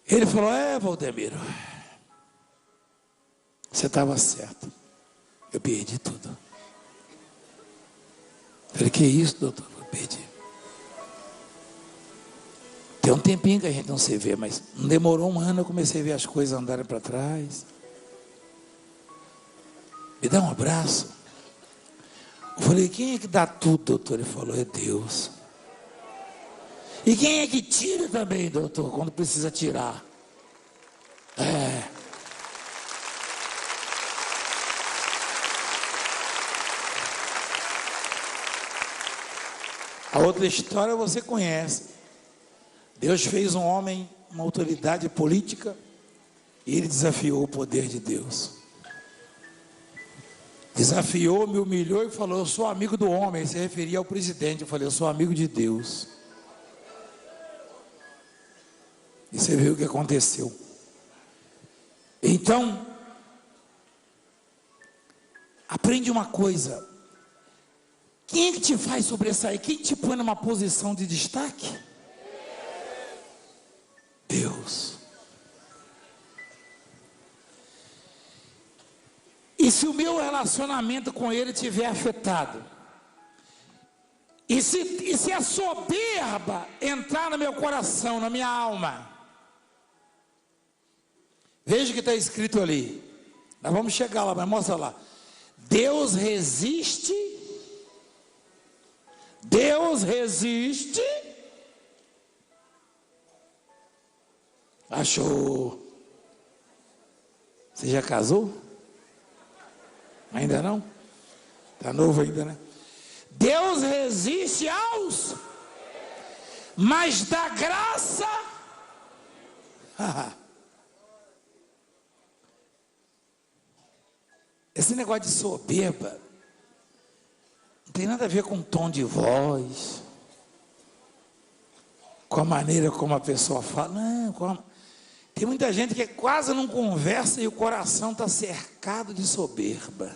Ele falou: Valdemiro, você estava certo, eu perdi tudo. Eu falei: que isso, doutor? Eu perdi. Tem um tempinho que a gente não se vê, mas não demorou um ano, eu comecei a ver as coisas andarem para trás. Me dá um abraço. Eu falei: quem é que dá tudo, doutor? Ele falou: é Deus. E quem é que tira também, doutor, quando precisa tirar? A outra história você conhece. Deus fez um homem, uma autoridade política, e ele desafiou o poder de Deus. Desafiou, me humilhou e falou: eu sou amigo do homem. Ele se referia ao presidente. Eu falei: eu sou amigo de Deus. E você viu o que aconteceu. Então, aprende uma coisa. Quem é que te faz sobressair? Quem te põe numa posição de destaque? Deus. E se o meu relacionamento com Ele estiver afetado, e se a soberba entrar no meu coração, na minha alma, veja o que está escrito ali. Nós vamos chegar lá, mas mostra lá. Deus resiste. Achou? Você já casou? Ainda não? Está novo ainda, né? Deus resiste aos, mas dá graça. Esse negócio de soberba não tem nada a ver com tom de voz, com a maneira como a pessoa fala. Não, tem muita gente que quase não conversa e o coração está cercado de soberba,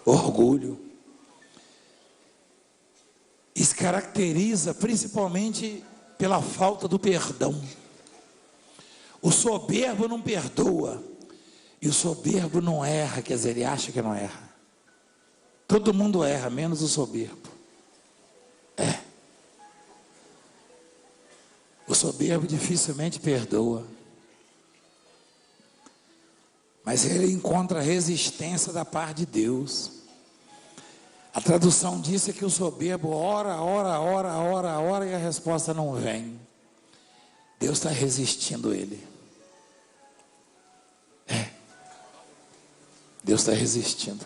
orgulho. Isso caracteriza principalmente pela falta do perdão. O soberbo não perdoa. E o soberbo não erra, quer dizer, ele acha que não erra. Todo mundo erra, menos o soberbo. O soberbo dificilmente perdoa. Mas ele encontra resistência da parte de Deus. A tradução disso é que o soberbo ora e a resposta não vem. Deus está resistindo ele. Deus está resistindo.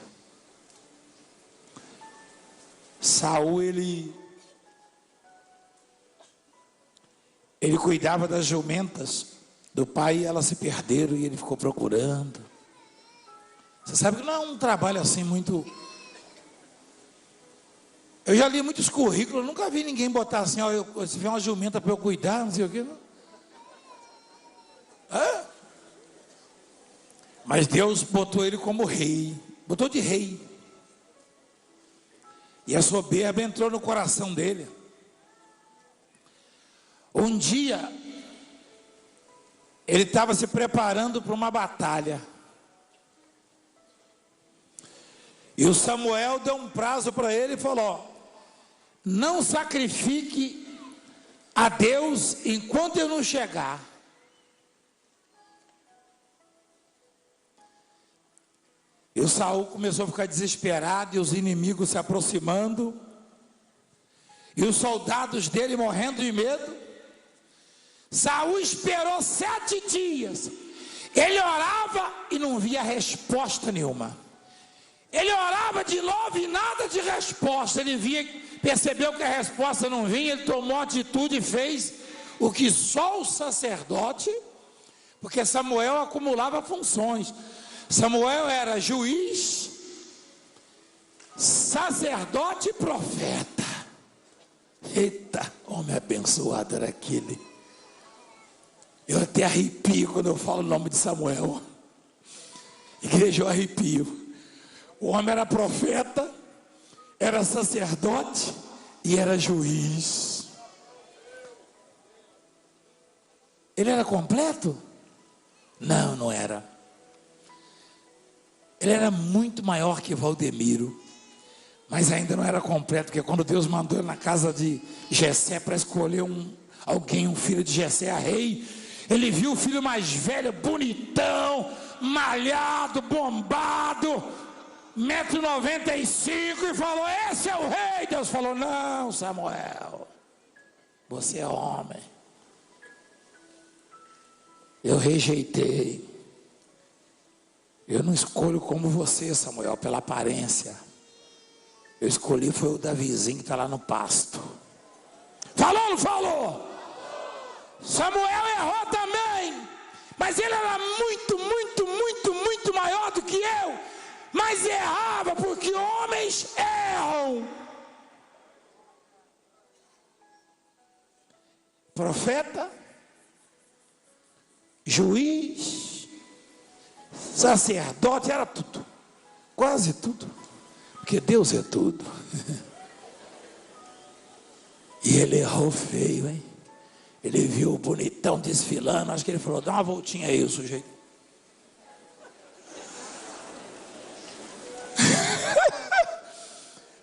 Saul, ele cuidava das jumentas do pai e elas se perderam e ele ficou procurando. Você sabe que não é um trabalho assim muito... Eu já li muitos currículos, nunca vi ninguém botar assim: se tiver uma jumenta para eu cuidar, não sei o quê. Mas Deus botou ele como rei, botou de rei. E a soberba entrou no coração dele. Um dia, ele estava se preparando para uma batalha. E o Samuel deu um prazo para ele e falou: não sacrifique a Deus enquanto eu não chegar. E o Saul começou a ficar desesperado, e os inimigos se aproximando, e os soldados dele morrendo de medo. Saul esperou 7 dias. Ele orava e não via resposta nenhuma. Ele orava de novo e nada de resposta. Ele percebeu que a resposta não vinha. Ele tomou atitude e fez o que só o sacerdote, porque Samuel acumulava funções. Samuel era juiz, sacerdote e profeta. Eita, homem abençoado era aquele. Eu até arrepio quando eu falo o nome de Samuel. Igreja, eu arrepio. O homem era profeta, era sacerdote e era juiz. Ele era completo? Não, não era. Ele era muito maior que Valdemiro, mas ainda não era completo, porque quando Deus mandou ele na casa de Jessé para escolher um filho de Jessé a rei, ele viu o filho mais velho, bonitão, malhado, bombado, 1,95 m, e falou: esse é o rei. Deus falou: não, Samuel, você é homem. Eu rejeitei. Eu não escolho como você, Samuel, pela aparência. Eu escolhi foi o Davizinho que está lá no pasto. Falou ou não falou? Samuel errou também, mas ele era muito maior do que eu. Mas errava, porque homens erram. Profeta, juiz, sacerdote, era tudo, quase tudo, porque Deus é tudo. E ele errou feio, hein? Ele viu o bonitão desfilando, acho que ele falou: dá uma voltinha aí, o sujeito.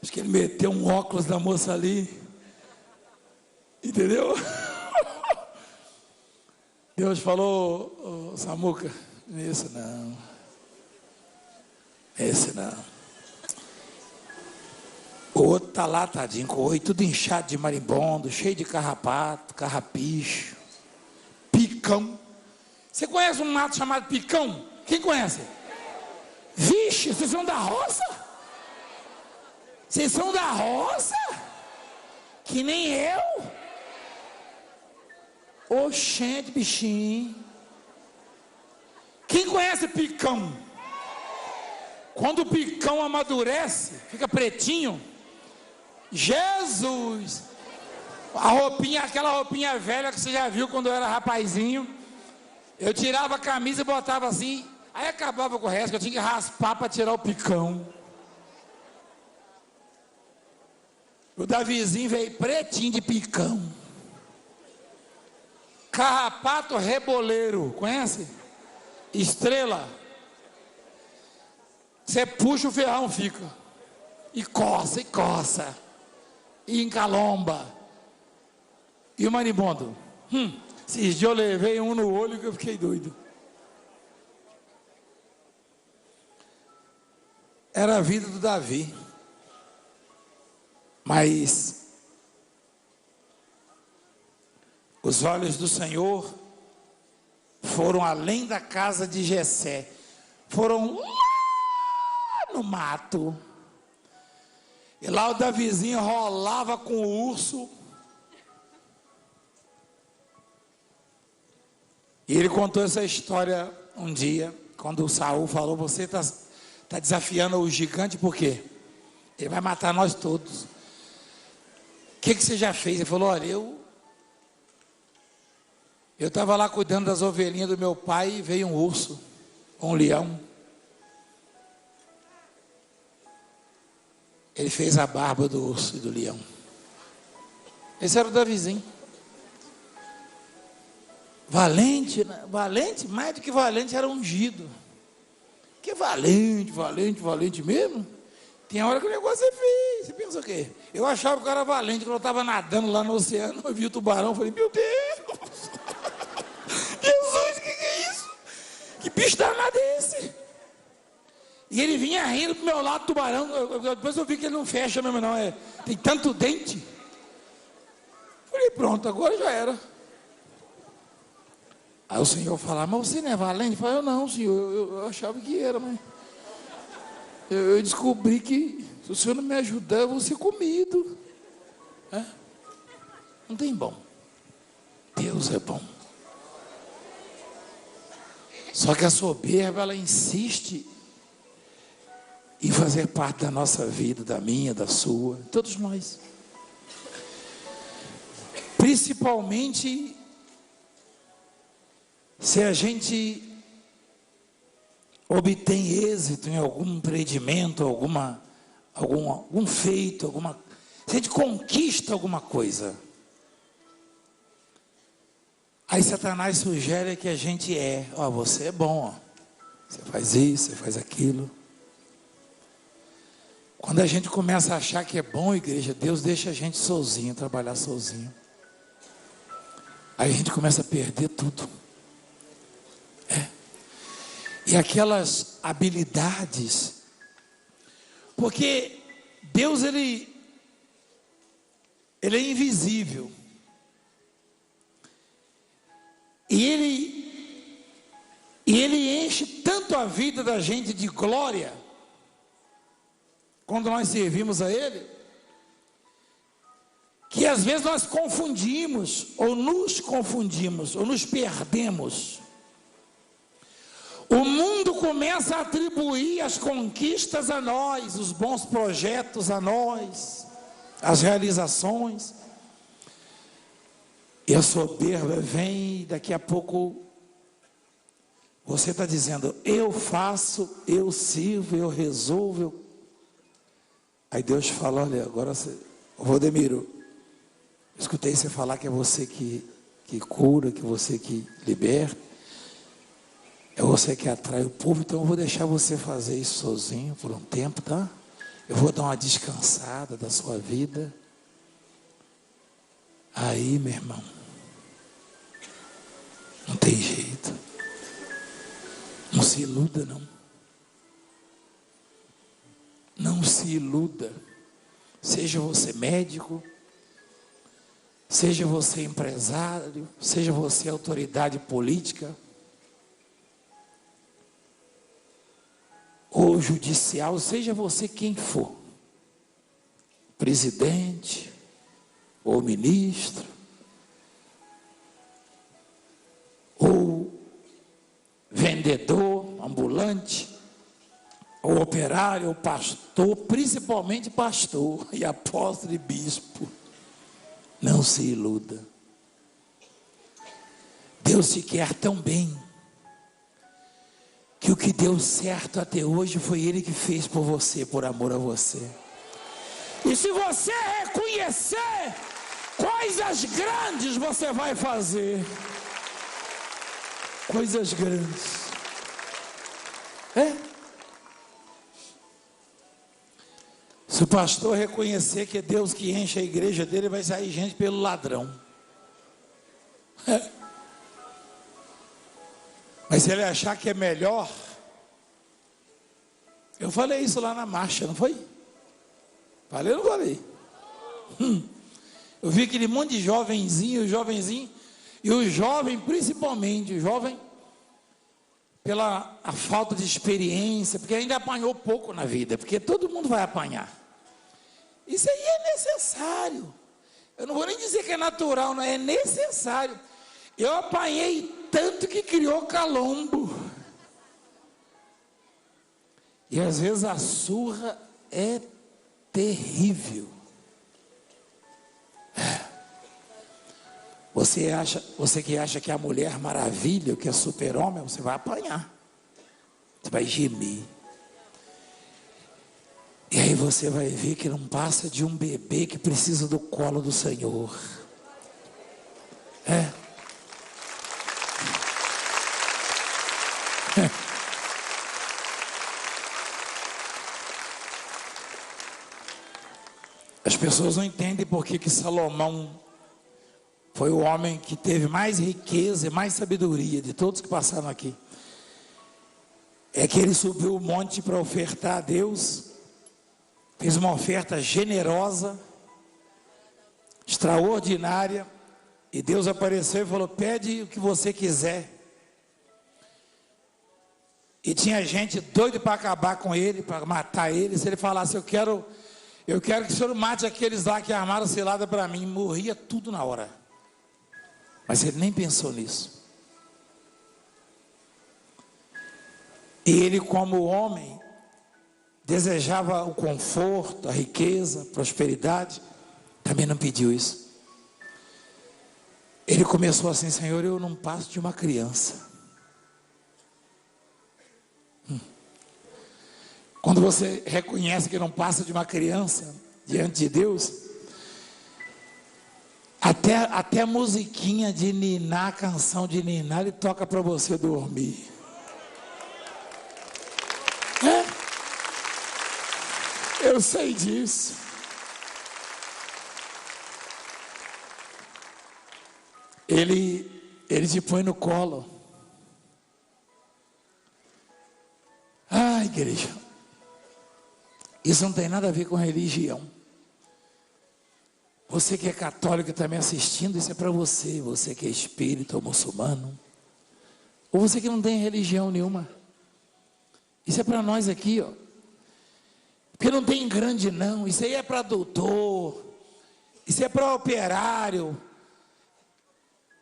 Acho que ele meteu um óculos da moça ali, entendeu? Deus falou: Samuca, esse não, esse não. O outro está lá, tadinho, com o olho tudo inchado de marimbondo, cheio de carrapato, carrapicho, picão. Você conhece um mato chamado picão? Quem conhece? Vixe, vocês são da roça? Vocês são da roça? Que nem eu? Oxente, bichinho. Quem conhece picão? Quando o picão amadurece, fica pretinho. Jesus! A roupinha, aquela roupinha velha que você já viu quando eu era rapazinho. Eu tirava a camisa e botava assim, aí acabava com o resto, que eu tinha que raspar para tirar o picão. O Davizinho veio pretinho de picão. Carrapato reboleiro, conhece? Estrela. Você puxa, o ferrão fica. E coça, e coça. E encalomba. E o marimbondo? Esses dias eu levei um no olho que eu fiquei doido. Era a vida do Davi. Mas os olhos do Senhor foram além da casa de Jessé. Foram lá no mato. E lá o Davizinho rolava com o urso. E ele contou essa história um dia, quando o Saul falou: você está desafiando o gigante, por quê? Ele vai matar nós todos. O que você já fez? Ele falou: olha, eu estava lá cuidando das ovelhinhas do meu pai e veio um urso, um leão. Ele fez a barba do urso e do leão. Esse era o Davizinho. Valente, né? Valente, mais do que valente, era ungido. Que valente mesmo? Tem hora que o negócio é feio. Você pensa o quê? Eu achava que eu era valente quando eu estava nadando lá no oceano. Eu vi o tubarão, falei: meu Deus! Jesus, que é isso? Que bicho danado é esse? E ele vinha rindo pro meu lado, tubarão. Depois eu vi que ele não fecha mesmo, não. Tem tanto dente. Falei: pronto, agora já era. Aí o Senhor falava: mas você não é valente? Eu falei: eu não, Senhor, eu achava que era, mas eu descobri que se o Senhor não me ajudar, eu vou ser comido. Não tem bom. Deus é bom. Só que a soberba, ela insiste em fazer parte da nossa vida, da minha, da sua, de todos nós. Principalmente se a gente obtém êxito em algum empreendimento, algum feito, se a gente conquista alguma coisa. Aí Satanás sugere que a gente você é bom, ó. Você faz isso, você faz aquilo. Quando a gente começa a achar que é bom, igreja, Deus deixa a gente sozinho, trabalhar sozinho. Aí a gente começa a perder tudo. E aquelas habilidades, porque Deus ele é invisível. E ele enche tanto a vida da gente de glória, quando nós servimos a Ele, que às vezes nós confundimos, ou nos perdemos. O mundo começa a atribuir as conquistas a nós, os bons projetos a nós, as realizações. E a soberba vem e daqui a pouco você está dizendo, eu faço, eu sirvo, eu resolvo. Aí Deus fala, olha, agora você, Valdemiro, escutei você falar que é você que cura, que é você que liberta, é você que atrai o povo, então eu vou deixar você fazer isso sozinho por um tempo, tá? Eu vou dar uma descansada da sua vida. Aí, meu irmão, não tem jeito. Não se iluda, não. Não se iluda. Seja você médico, seja você empresário, seja você autoridade política, ou judicial, seja você quem for, presidente, ou ministro, ou vendedor, ambulante, ou operário, ou pastor, principalmente pastor e apóstolo e bispo. Não se iluda. Deus te quer tão bem, que o que deu certo até hoje foi Ele que fez por você, por amor a você. E se você reconhecer, coisas grandes você vai fazer. Coisas grandes. Se o pastor reconhecer que é Deus que enche a igreja dele, vai sair gente pelo ladrão. Mas se ele achar que é melhor, eu falei isso lá na marcha, não foi? Falei ou não falei? Eu vi aquele monte de jovenzinho, e o jovem principalmente, o jovem, pela a falta de experiência, porque ainda apanhou pouco na vida, porque todo mundo vai apanhar. Isso aí é necessário. Eu não vou nem dizer que é natural, não é necessário. Eu apanhei tanto que criou calombo. E às vezes a surra é terrível. Você que acha que é a Mulher Maravilha, que é super-homem, você vai apanhar. Você vai gemer. E aí você vai ver que não passa de um bebê que precisa do colo do Senhor. As pessoas não entendem por que Salomão foi o homem que teve mais riqueza e mais sabedoria de todos que passaram aqui. É que ele subiu o monte para ofertar a Deus, fez uma oferta generosa, extraordinária, e Deus apareceu e falou, pede o que você quiser. E tinha gente doida para acabar com ele, para matar ele. Se ele falasse, eu quero que o senhor mate aqueles lá que armaram cilada para mim, morria tudo na hora. Mas ele nem pensou nisso. E ele, como homem, desejava o conforto, a riqueza, a prosperidade, também não pediu isso. Ele começou assim, Senhor, eu não passo de uma criança. Quando você reconhece que não passa de uma criança diante de Deus, Até a musiquinha de ninar, canção de ninar, ele toca para você dormir. Eu sei disso. Ele te põe no colo. Ah, igreja, isso não tem nada a ver com religião. Você que é católico também assistindo, isso é para você. Você que é espírita ou muçulmano, ou você que não tem religião nenhuma, isso é para nós aqui, ó. Porque não tem grande não, isso aí é para doutor, isso é para operário,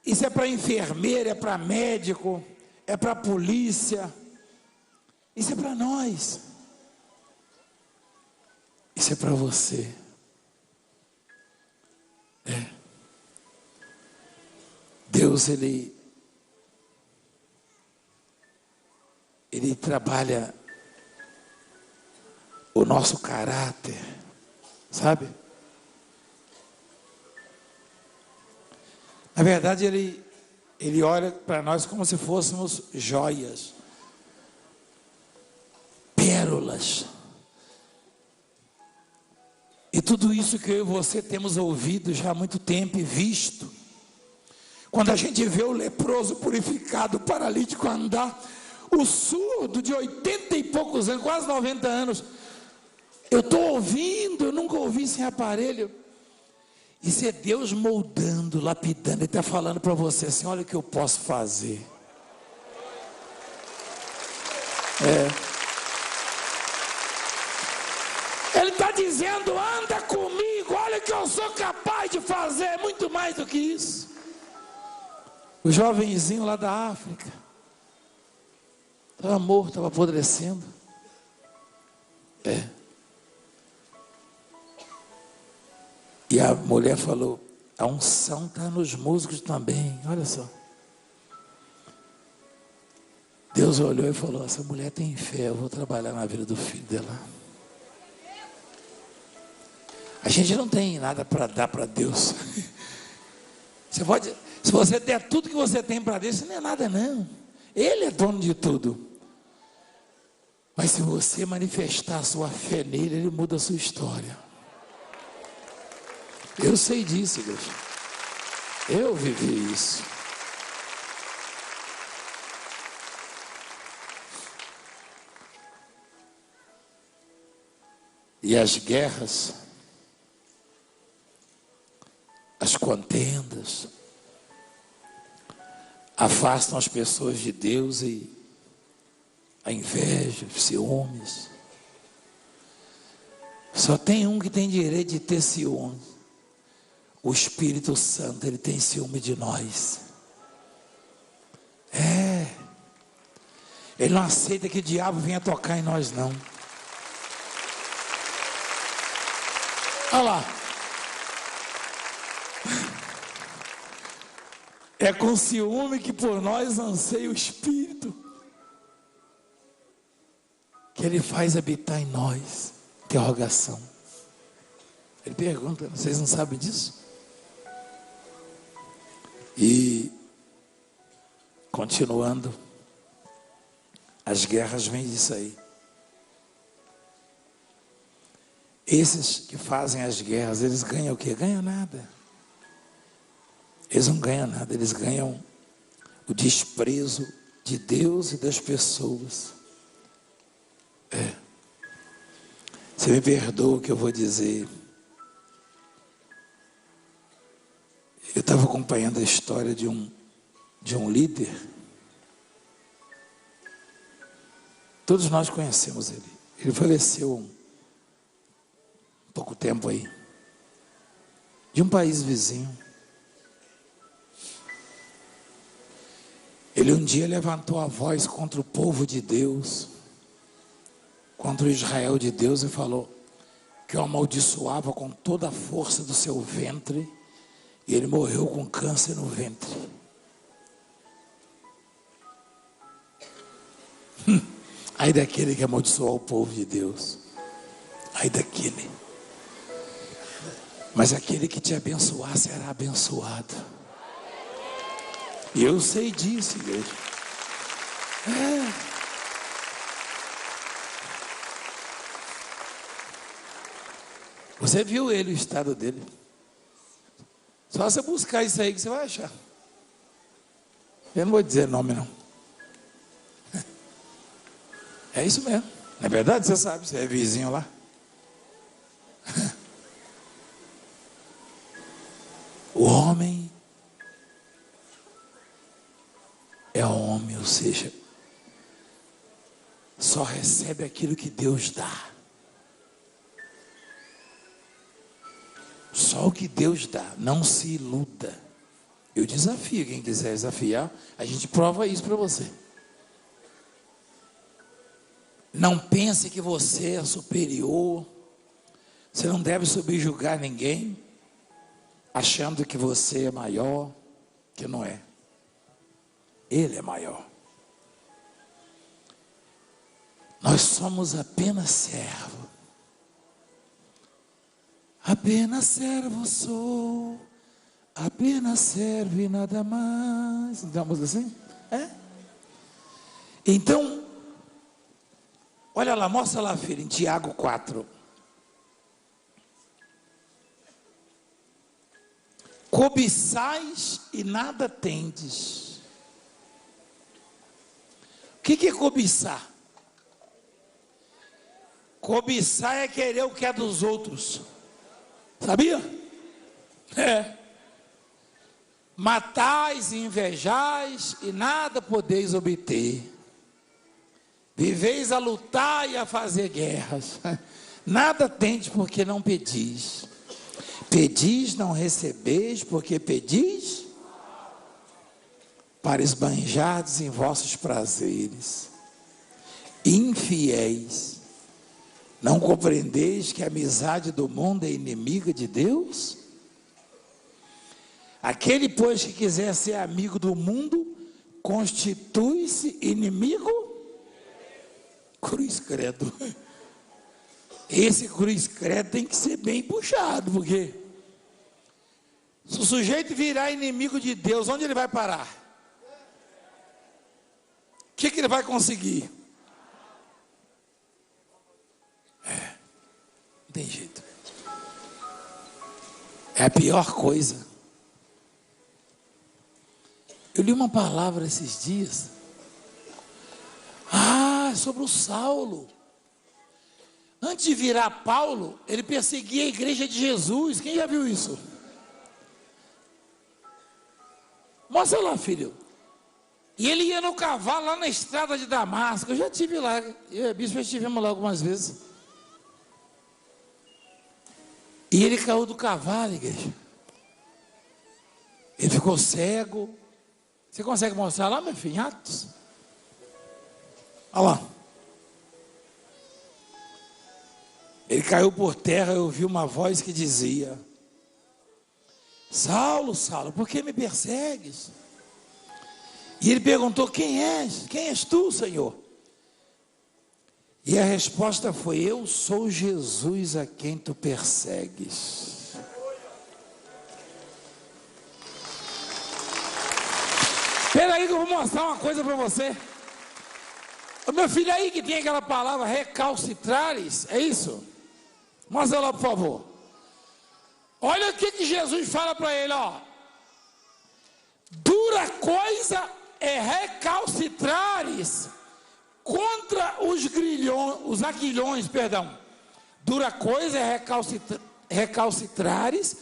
isso é para enfermeiro, é para médico, é para polícia, isso é para nós, isso é para você. Deus, Ele trabalha o nosso caráter, sabe? Na verdade, Ele olha para nós como se fôssemos joias, pérolas. E tudo isso que eu e você temos ouvido já há muito tempo e visto. Quando a gente vê o leproso purificado, o paralítico andar, o surdo de 80 e poucos anos, quase 90 anos, eu estou ouvindo, eu nunca ouvi sem aparelho. Isso é Deus moldando, lapidando. Ele está falando para você assim: olha o que eu posso fazer. Ele está dizendo: anda comigo, olha o que eu sou capaz de fazer, muito mais do que isso. O jovenzinho lá da África estava morto, estava apodrecendo. E a mulher falou: a unção está nos músicos também, olha só. Deus olhou e falou: essa mulher tem fé, eu vou trabalhar na vida do filho dela. A gente não tem nada para dar para Deus. Você pode, se você der tudo que você tem para Deus, isso não é nada não. Ele é dono de tudo. Mas se você manifestar a sua fé nele, ele muda a sua história. Eu sei disso, igreja. Eu vivi isso. E as guerras, as contendas, afastam as pessoas de Deus, e a inveja, os ciúmes. Só tem um que tem direito de ter ciúme. O Espírito Santo, ele tem ciúme de nós. Ele não aceita que o diabo venha tocar em nós, não. Olha lá. É com ciúme que por nós anseia o Espírito, que ele faz habitar em nós. Interrogação. Ele pergunta: vocês não sabem disso? E continuando, as guerras vêm disso aí. Esses que fazem as guerras, eles ganham o quê? Ganham nada. Eles não ganham nada, eles ganham o desprezo de Deus e das pessoas. Você me perdoa o que eu vou dizer. Eu estava acompanhando a história de um líder. Todos nós conhecemos ele. Ele faleceu há pouco tempo aí. De um país vizinho. Ele um dia levantou a voz contra o povo de Deus, contra o Israel de Deus, e falou que o amaldiçoava com toda a força do seu ventre, e ele morreu com câncer no ventre. Ai daquele que amaldiçoou o povo de Deus. Ai daquele. Mas aquele que te abençoar será abençoado. E eu sei disso, igreja. Você viu ele, o estado dele. Só você buscar isso aí que você vai achar. Eu não vou dizer nome não. É isso mesmo. Não é verdade? Você sabe, você é vizinho lá. O homem é homem, ou seja, só recebe aquilo que Deus dá. Só o que Deus dá, não se iluda. Eu desafio, quem quiser desafiar, a gente prova isso para você. Não pense que você é superior, você não deve subjugar ninguém, achando que você é maior, que não é. Ele é maior. Nós somos apenas servo. Apenas servo sou, apenas servo e nada mais. Então, uma música assim? É? Então, olha lá, mostra lá, filho, em Tiago 4. Cobiçais e nada tendes. O que é cobiçar? Cobiçar é querer o que é dos outros. Sabia? É. Matais e invejais e nada podeis obter. Viveis a lutar e a fazer guerras. Nada tendes porque não pedis. Pedis, não recebeis, porque pedis para esbanjardes em vossos prazeres. Infiéis. Não compreendeis que a amizade do mundo é inimiga de Deus? Aquele, pois, que quiser ser amigo do mundo, constitui-se inimigo? Cruz credo. Esse cruz credo tem que ser bem puxado, porque se o sujeito virar inimigo de Deus, onde ele vai parar? O que ele vai conseguir? Não tem jeito. É a pior coisa. Eu li uma palavra esses dias. Sobre o Saulo. Antes de virar Paulo, ele perseguia a igreja de Jesus. Quem já viu isso? Mostra lá, filho. E ele ia no cavalo lá na estrada de Damasco. Eu já estive lá. Eu e a bispa estivemos lá algumas vezes. E ele caiu do cavalo, igreja. Ele ficou cego. Você consegue mostrar lá, meu filho, em Atos? Olha lá. Ele caiu por terra. Eu ouvi uma voz que dizia: Saulo, Saulo, por que me persegues? E ele perguntou: quem és? Quem és tu, Senhor? E a resposta foi: eu sou Jesus a quem tu persegues. Espera aí que eu vou mostrar uma coisa para você. O meu filho aí que tem aquela palavra recalcitrares, é isso? Mostra lá, por favor. Olha o que Jesus fala para ele, ó. Dura coisa é recalcitrares contra os aguilhões, perdão. Dura coisa é recalcitrares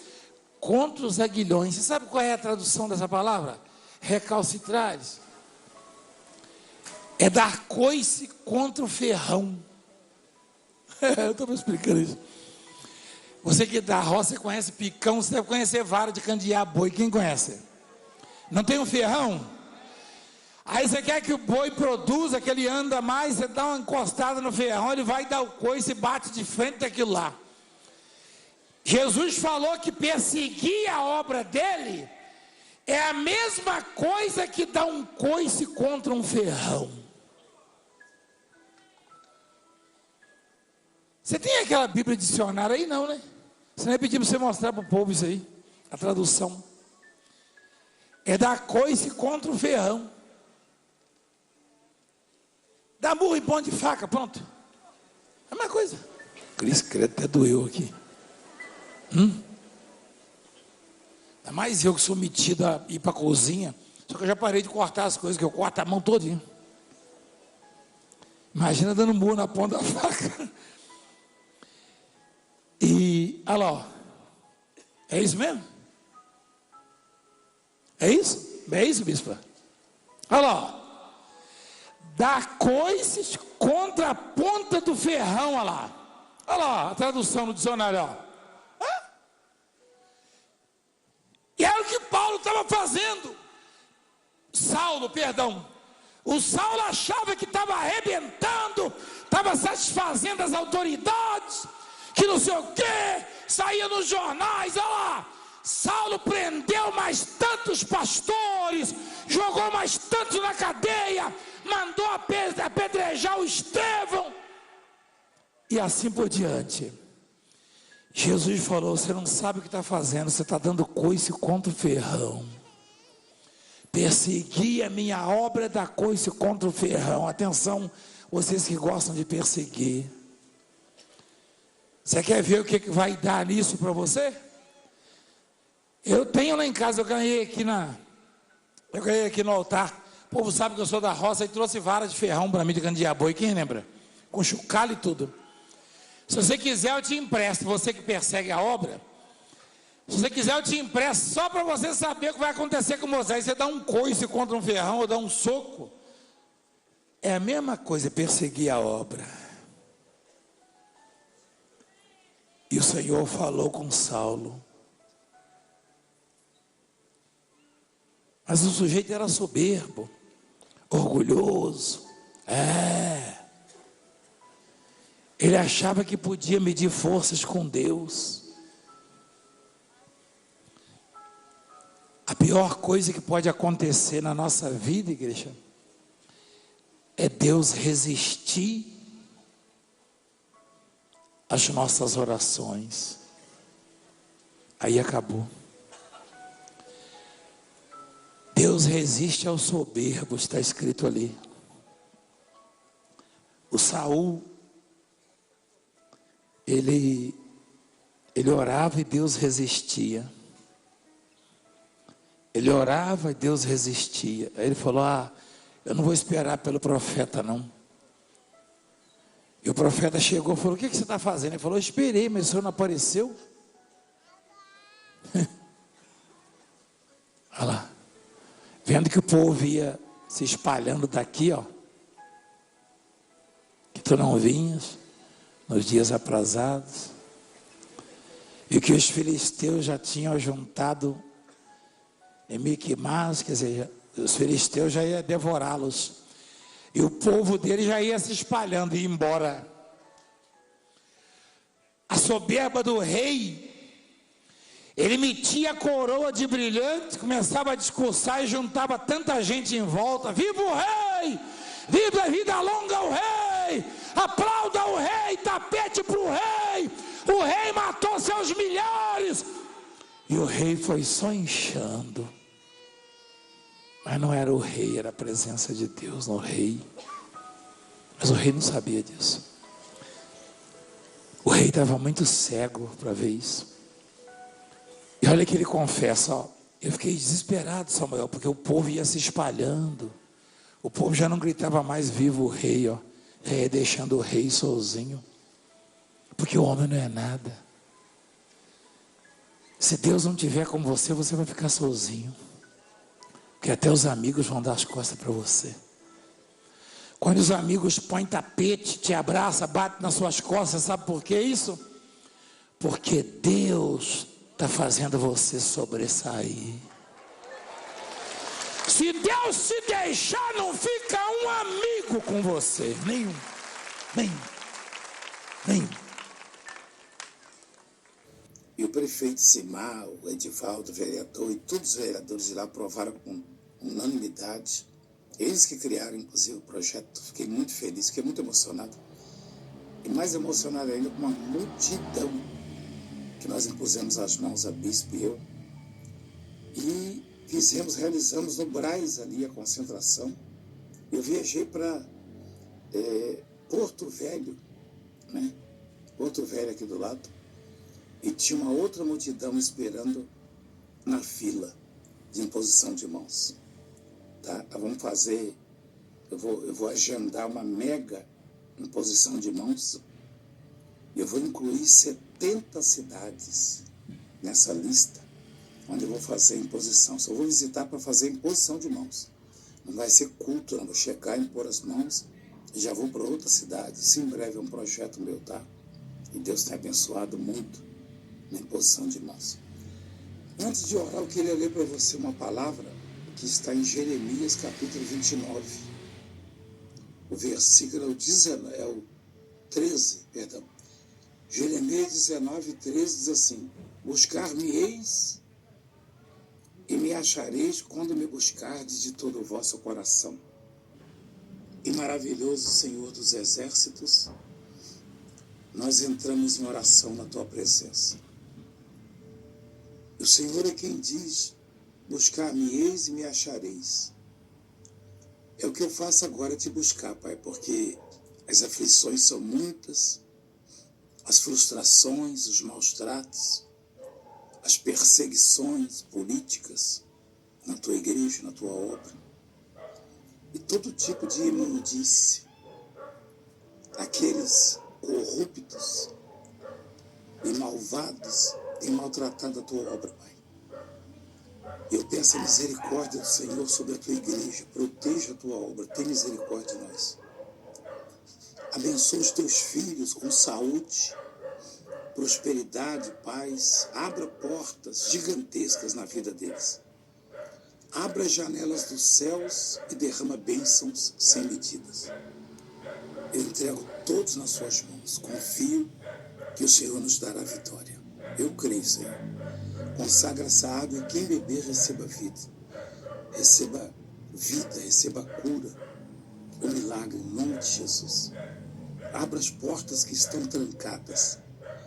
contra os aguilhões. Você sabe qual é a tradução dessa palavra? Recalcitrares. É dar coice contra o ferrão. Eu estou me explicando isso. Você que da roça, você conhece picão, você deve conhecer vara de candear boi. Quem conhece? Não tem um ferrão? Aí você quer que o boi produza, que ele anda mais, você dá uma encostada no ferrão, ele vai dar o coice e bate de frente daquilo lá. Jesus falou que perseguir a obra dele é a mesma coisa que dar um coice contra um ferrão. Você tem aquela Bíblia dicionário aí? Não, né? Você nem pediu para você mostrar para o povo isso aí. A tradução. É dar coice contra o ferrão. Dá murro e ponto de faca, pronto. É a mesma coisa. Cristo, credo, até doeu aqui. Ainda mais eu que sou metido a ir para a cozinha. Só que eu já parei de cortar as coisas, que eu corto a mão todinha. Imagina dando murro na ponta da faca. E, olha lá, ó. É isso mesmo? É isso? É isso, bispo? Olha lá, ó. Dá coices contra a ponta do ferrão, olha lá. Olha lá, a tradução no dicionário, ó. E era o que Paulo estava fazendo. Saulo, perdão. O Saulo achava que estava arrebentando, estava satisfazendo as autoridades, que não sei o quê, saía nos jornais, olha lá. Saulo prendeu mais tantos pastores, jogou mais tantos na cadeia, mandou apedrejar o Estevão, e assim por diante. Jesus falou: você não sabe o que está fazendo, você está dando coice contra o ferrão. Perseguir a minha obra, da coice contra o ferrão. Atenção, vocês que gostam de perseguir. Você quer ver o que vai dar nisso para você? Eu tenho lá em casa, eu ganhei aqui no altar. O povo sabe que eu sou da roça e trouxe vara de ferrão para mim de candiaboi. Quem lembra? Com chocalho e tudo. Se você quiser, eu te empresto. Você que persegue a obra, se você quiser, eu te empresto só para você saber o que vai acontecer com você. Aí você dá um coice contra um ferrão ou dá um soco. É a mesma coisa, perseguir a obra. E o Senhor falou com Saulo. Mas o sujeito era soberbo, orgulhoso. Ele achava que podia medir forças com Deus. A pior coisa que pode acontecer na nossa vida, igreja, é Deus resistir às nossas orações. Aí acabou. Deus resiste aos soberbos, está escrito ali. O Saul, ele orava e Deus resistia. Ele orava e Deus resistia. Aí ele falou: eu não vou esperar pelo profeta não. E o profeta chegou e falou: o que você está fazendo? Ele falou: eu esperei, mas o senhor não apareceu. Olha lá. Vendo que o povo ia se espalhando daqui, ó. Que tu não vinhas nos dias aprazados. E que os filisteus já tinham juntado em Miquimás, quer dizer, os filisteus já iam devorá-los. E o povo dele já ia se espalhando e ia embora. A soberba do rei, ele metia a coroa de brilhantes, começava a discursar e juntava tanta gente em volta. Viva o rei! Viva a vida longa ao rei! Aplauda o rei, tapete para o rei! O rei matou seus milhares! E o rei foi só inchando. Mas não era o rei, era a presença de Deus no rei. Mas o rei não sabia disso. O rei estava muito cego para ver isso. E olha que ele confessa, ó, eu fiquei desesperado, Samuel, porque o povo ia se espalhando. O povo já não gritava mais: viva o rei, ó, deixando o rei sozinho. Porque o homem não é nada. Se Deus não tiver com você, você vai ficar sozinho. Porque até os amigos vão dar as costas para você. Quando os amigos põem tapete, te abraçam, batem nas suas costas, sabe por que isso? Porque Deus está fazendo você sobressair. Se Deus se deixar, não fica um amigo com você. Nenhum. E o prefeito Simar, o Edivaldo, o vereador e todos os vereadores de lá aprovaram com unanimidade. Eles que criaram, inclusive, o projeto. Fiquei muito feliz, fiquei muito emocionado. E mais emocionado ainda com uma multidão que nós impusemos as mãos a bispo e eu, e realizamos no Brás ali a concentração. Eu viajei para Porto Velho, né? Porto Velho aqui do lado, e tinha uma outra multidão esperando na fila de imposição de mãos. Tá? Vamos fazer, eu vou agendar uma mega imposição de mãos. Eu vou incluir 70 cidades nessa lista, onde eu vou fazer imposição. Só vou visitar para fazer imposição de mãos. Não vai ser culto, não vou chegar, impor as mãos e já vou para outra cidade. Isso em breve é um projeto meu, tá? E Deus tem abençoado muito na imposição de mãos. Antes de orar, eu queria ler para você uma palavra que está em Jeremias capítulo 29. O versículo é o 13, perdão. Jeremias 19, 13 diz assim: buscar-me-eis e me achareis quando me buscardes de todo o vosso coração. E maravilhoso Senhor dos exércitos, nós entramos em oração na tua presença. O Senhor é quem diz: buscar-me-eis e me achareis. É o que eu faço agora, te buscar, Pai, porque as aflições são muitas, as frustrações, os maus tratos, as perseguições políticas na tua igreja, na tua obra, e todo tipo de imundície. Aqueles corruptos e malvados têm maltratado a tua obra, Pai. Eu peço a misericórdia do Senhor sobre a tua igreja. Proteja a tua obra. Tem misericórdia de nós. Abençoa os teus filhos com saúde, prosperidade, paz. Abra portas gigantescas na vida deles. Abra as janelas dos céus e derrama bênçãos sem medidas. Eu entrego todos nas suas mãos. Confio que o Senhor nos dará vitória. Eu creio, Senhor. Consagra essa água e quem beber receba vida. Receba vida, receba cura, o milagre em nome de Jesus. Abra as portas que estão trancadas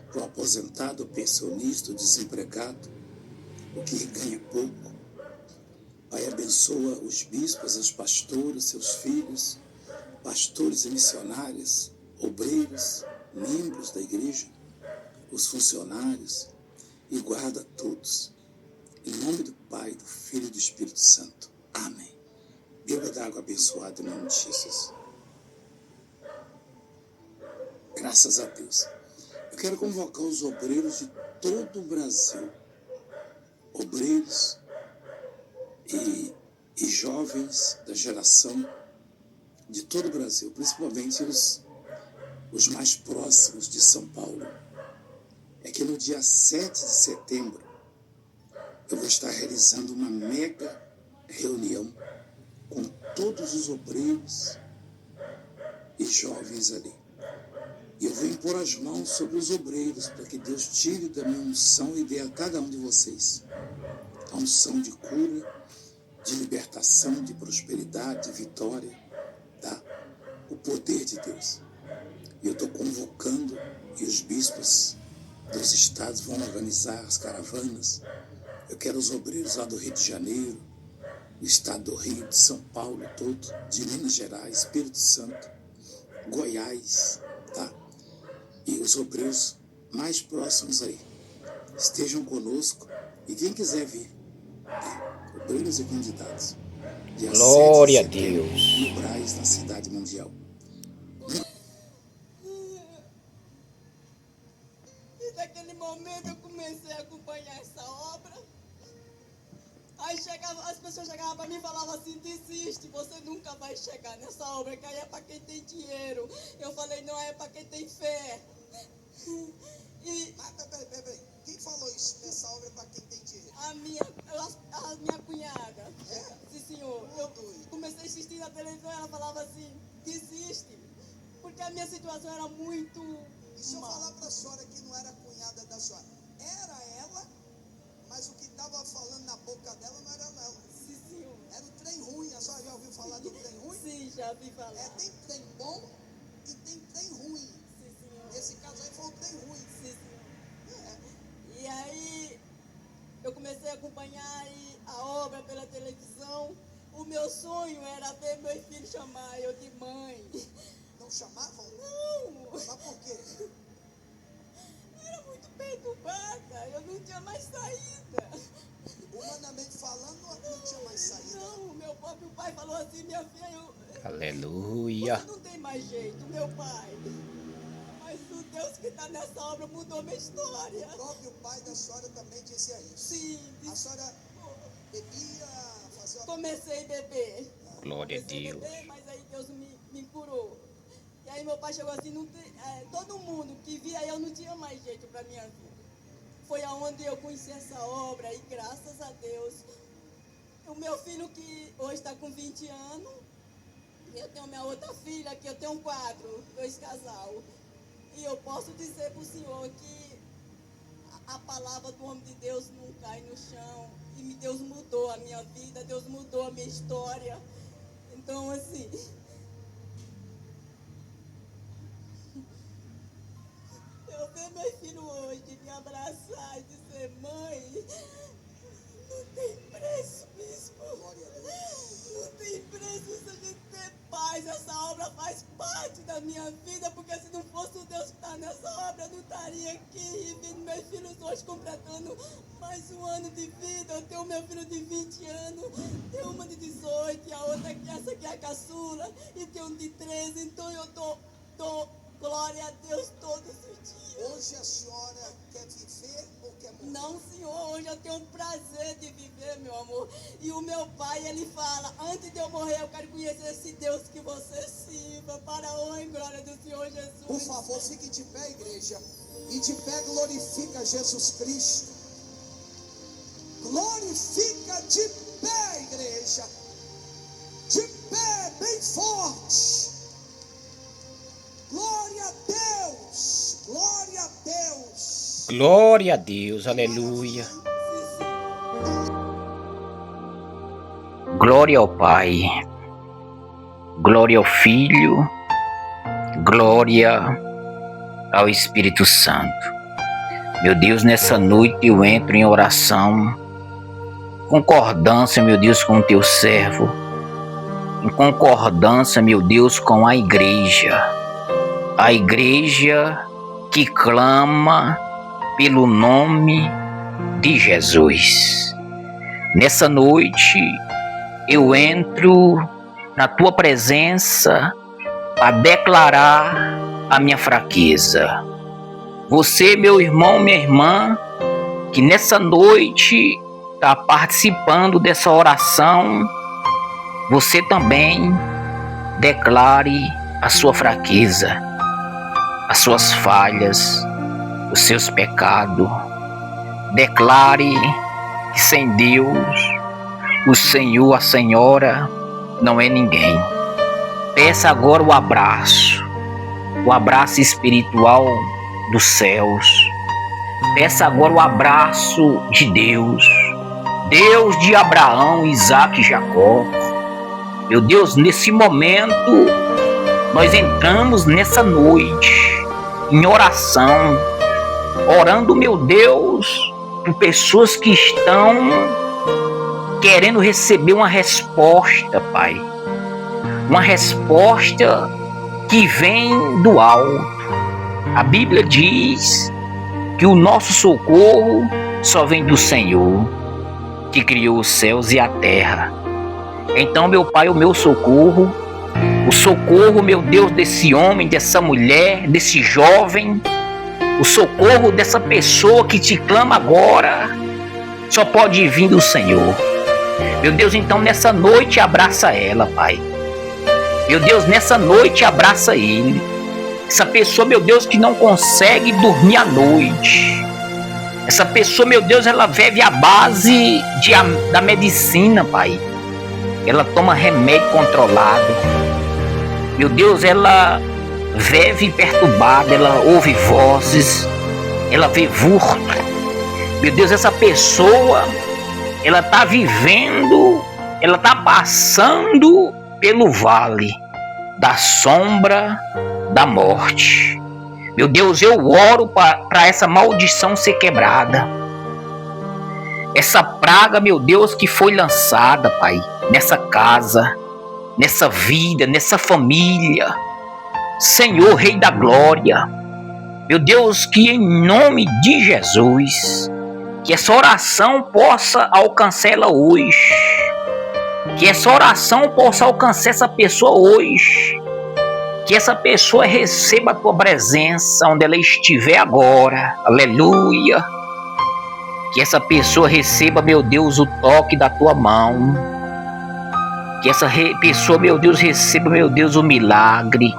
para o aposentado, o pensionista, o desempregado, o que ganha pouco. Pai, abençoa os bispos, as pastoras, seus filhos, pastores e missionários, obreiros, membros da igreja, os funcionários, e guarda todos. Em nome do Pai, do Filho e do Espírito Santo. Amém. Beba da água abençoada em nome de Jesus. Graças a Deus. Eu quero convocar os obreiros de todo o Brasil. Obreiros e jovens da geração de todo o Brasil, principalmente os mais próximos de São Paulo. É que no dia 7 de setembro eu vou estar realizando uma mega reunião com todos os obreiros e jovens ali. E eu vou impor as mãos sobre os obreiros para que Deus tire da minha unção e dê a cada um de vocês a unção de cura, de libertação, de prosperidade, de vitória, tá? O poder de Deus. E eu estou convocando, e os bispos dos estados vão organizar as caravanas. Eu quero os obreiros lá do Rio de Janeiro, do estado do Rio, de São Paulo todo, de Minas Gerais, Espírito Santo, Goiás, tá? E os obreiros mais próximos aí estejam conosco. E quem quiser vir, obreiros e candidatos, dia Glória 7 de a setembro, Deus. no Brás, na Cidade Mundial. E naquele momento eu comecei a acompanhar essa obra. Aí as pessoas chegavam para mim e falavam assim: desiste, você nunca vai chegar nessa obra, que aí é para quem tem dinheiro. Eu falei: não, é para quem tem fé. Peraí. Quem falou isso? Essa obra é para quem tem dinheiro? A minha cunhada. Sim, senhor. Eu comecei a assistir na televisão e ela falava assim: desiste, porque a minha situação era muito E se eu má. falar para a senhora que não era cunhada da senhora? Era ela, mas o que estava falando na boca dela não era ela. Sim, senhor. Era o trem ruim. A senhora já ouviu falar do trem ruim? Sim, já vi falar. Tem trem bom e tem trem ruim. Sim, senhor. Nesse caso aí foi o trem ruim. Sim, senhor. E aí eu comecei a acompanhar a obra pela televisão. O meu sonho era ver meu filho chamar eu de mãe. Não chamavam? Não! Mas por quê? Eu era muito perturbada, eu não tinha mais saída. Humanamente falando, não tinha mais saída. Não, meu próprio pai falou assim, minha filha, Aleluia. você não tem mais jeito, meu pai. Mas o Deus que está nessa obra mudou minha história. O próprio pai da senhora também dizia isso. Sim, A senhora bebia, fazia... comecei a beber. Glória a Comecei Deus. beber, mas aí Deus me curou. E aí meu pai chegou assim, todo mundo que via eu não tinha mais jeito para minha vida. Foi aonde eu conheci essa obra e graças a Deus. O meu filho que hoje está com 20 anos, e eu tenho minha outra filha, que eu tenho 2 casal. E eu posso dizer para o senhor que a palavra do homem de Deus não cai no chão. E Deus mudou a minha vida, Deus mudou a minha história. Então, assim, eu ver meu filho hoje me abraçar e dizer, mãe, não tem preço, bispo. Glória a Deus. Não tem preço se a gente ter paz. Essa obra faz parte da minha vida, porque se não fosse o Deus que está nessa obra, eu não estaria aqui. E vendo meus filhos hoje completando mais um ano de vida. Eu tenho meu filho de 20 anos, tenho uma de 18, e a outra, essa aqui é a caçula, e tem um de 13. Então eu dou glória a Deus todos os dias. Hoje a senhora quer viver ou quer morrer? Não, senhor, hoje eu tenho o prazer de viver, meu amor. E o meu pai, ele fala, antes de eu morrer, eu quero conhecer esse Deus que você sirva, para a honra e glória do Senhor Jesus. Por favor, fique de pé, igreja. E de pé glorifica Jesus Cristo. Glorifica de pé, igreja. De pé, bem forte. Glória a Deus. Glória a Deus. Glória a Deus. Aleluia. Glória ao Pai. Glória ao Filho. Glória ao Espírito Santo. Meu Deus, nessa noite eu entro em oração, concordância, meu Deus, com o teu servo, em concordância, meu Deus, com a igreja que clama pelo nome de Jesus. Nessa noite eu entro na tua presença para declarar a minha fraqueza. Você, meu irmão, minha irmã, que nessa noite está participando dessa oração, você também declare a sua fraqueza, as suas falhas, os seus pecados. Declare que sem Deus, o Senhor, a Senhora, não é ninguém. Peça agora o abraço espiritual dos céus. Peça agora o abraço de Deus, Deus de Abraão, Isaac e Jacó. Meu Deus, nesse momento, nós entramos nessa noite em oração, orando, meu Deus, por pessoas que estão querendo receber uma resposta, Pai. Uma resposta que vem do alto. A Bíblia diz que o nosso socorro só vem do Senhor, que criou os céus e a terra. Então, meu Pai, o meu socorro, o socorro, meu Deus, desse homem, dessa mulher, desse jovem, o socorro dessa pessoa que te clama agora, só pode vir do Senhor. Meu Deus, então nessa noite abraça ela, Pai. Meu Deus, nessa noite abraça ele. Essa pessoa, meu Deus, que não consegue dormir à noite. Essa pessoa, meu Deus, ela vive à base da medicina, Pai. Ela toma remédio controlado. Meu Deus, ela vive perturbada, ela ouve vozes, ela vê vulto. Meu Deus, essa pessoa, ela está vivendo, ela está passando pelo vale da sombra da morte. Meu Deus, eu oro para essa maldição ser quebrada. Essa praga, meu Deus, que foi lançada, Pai, nessa casa, nessa vida, nessa família. Senhor, Rei da Glória, meu Deus, que em nome de Jesus, que essa oração possa alcançar ela hoje. Que essa oração possa alcançar essa pessoa hoje. Que essa pessoa receba a tua presença onde ela estiver agora. Aleluia. Que essa pessoa receba, meu Deus, o toque da tua mão. Que essa pessoa, meu Deus, receba, meu Deus, o milagre.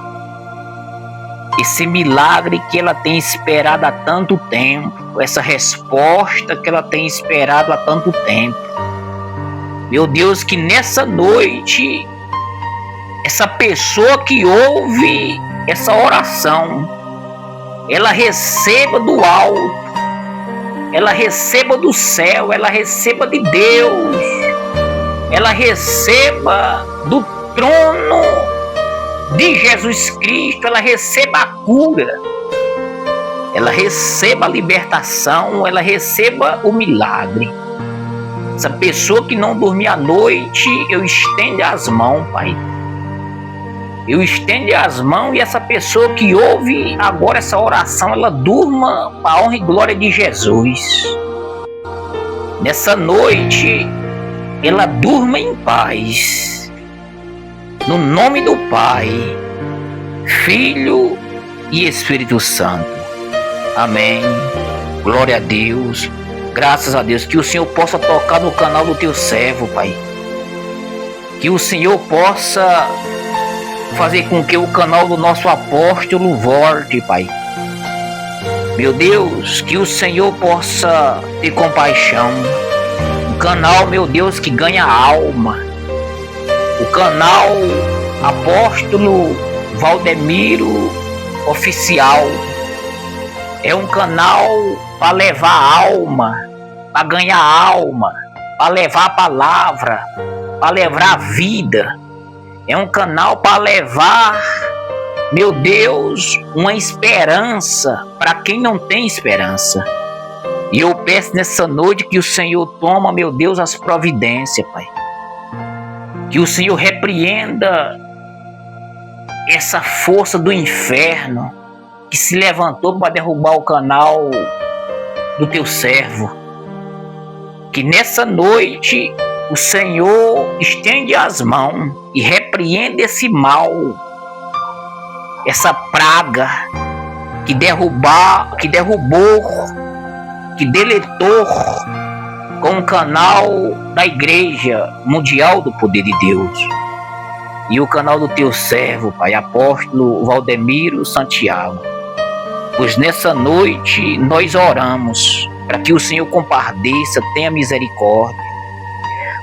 Esse milagre que ela tem esperado há tanto tempo. Essa resposta que ela tem esperado há tanto tempo. Meu Deus, que nessa noite, essa pessoa que ouve essa oração, ela receba do alto, ela receba do céu, ela receba de Deus, ela receba do trono de Jesus Cristo, ela receba a cura, ela receba a libertação, ela receba o milagre. Essa pessoa que não dormia à noite, eu estendo as mãos, Pai. Eu estendo as mãos e essa pessoa que ouve agora essa oração, ela durma para a honra e glória de Jesus. Nessa noite, ela durma em paz. No nome do Pai, Filho e Espírito Santo. Amém. Glória a Deus. Graças a Deus. Que o Senhor possa tocar no canal do teu servo, Pai. Que o Senhor possa fazer com que o canal do nosso apóstolo volte, Pai. Meu Deus, que o Senhor possa ter compaixão. Um canal, meu Deus, que ganha alma. O canal Apóstolo Valdemiro Oficial. É um canal para levar alma, para ganhar alma, para levar a palavra, para levar a vida. É um canal para levar, meu Deus, uma esperança para quem não tem esperança. E eu peço nessa noite que o Senhor toma, meu Deus, as providências, Pai. Que o Senhor repreenda essa força do inferno que se levantou para derrubar o canal do teu servo. Que nessa noite o Senhor estende as mãos e repreende esse mal, essa praga que derrubou, que deletou com o canal da Igreja Mundial do Poder de Deus. E o canal do teu servo, Pai, Apóstolo Valdemiro Santiago. Pois nessa noite nós oramos para que o Senhor compadeça, tenha misericórdia.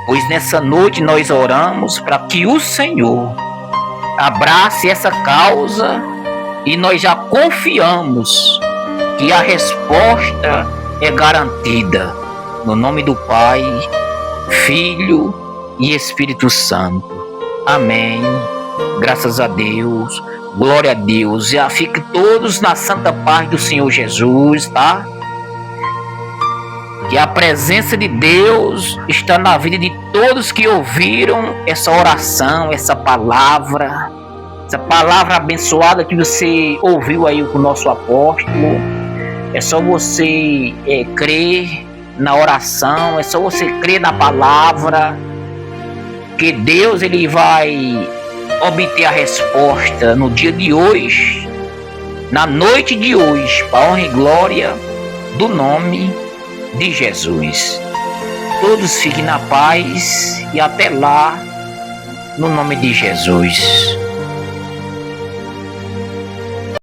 Pois nessa noite nós oramos para que o Senhor abrace essa causa e nós já confiamos que a resposta é garantida. No nome do Pai, Filho e Espírito Santo. Amém. Graças a Deus. Glória a Deus. Já fiquem todos na santa paz do Senhor Jesus, tá? Que a presença de Deus está na vida de todos que ouviram essa oração, essa palavra abençoada que você ouviu aí com o nosso apóstolo. É só você crer na oração, é só você crer na palavra, que Deus ele vai obter a resposta no dia de hoje, na noite de hoje, para a honra e glória do nome de Jesus. Todos fiquem na paz e até lá, no nome de Jesus.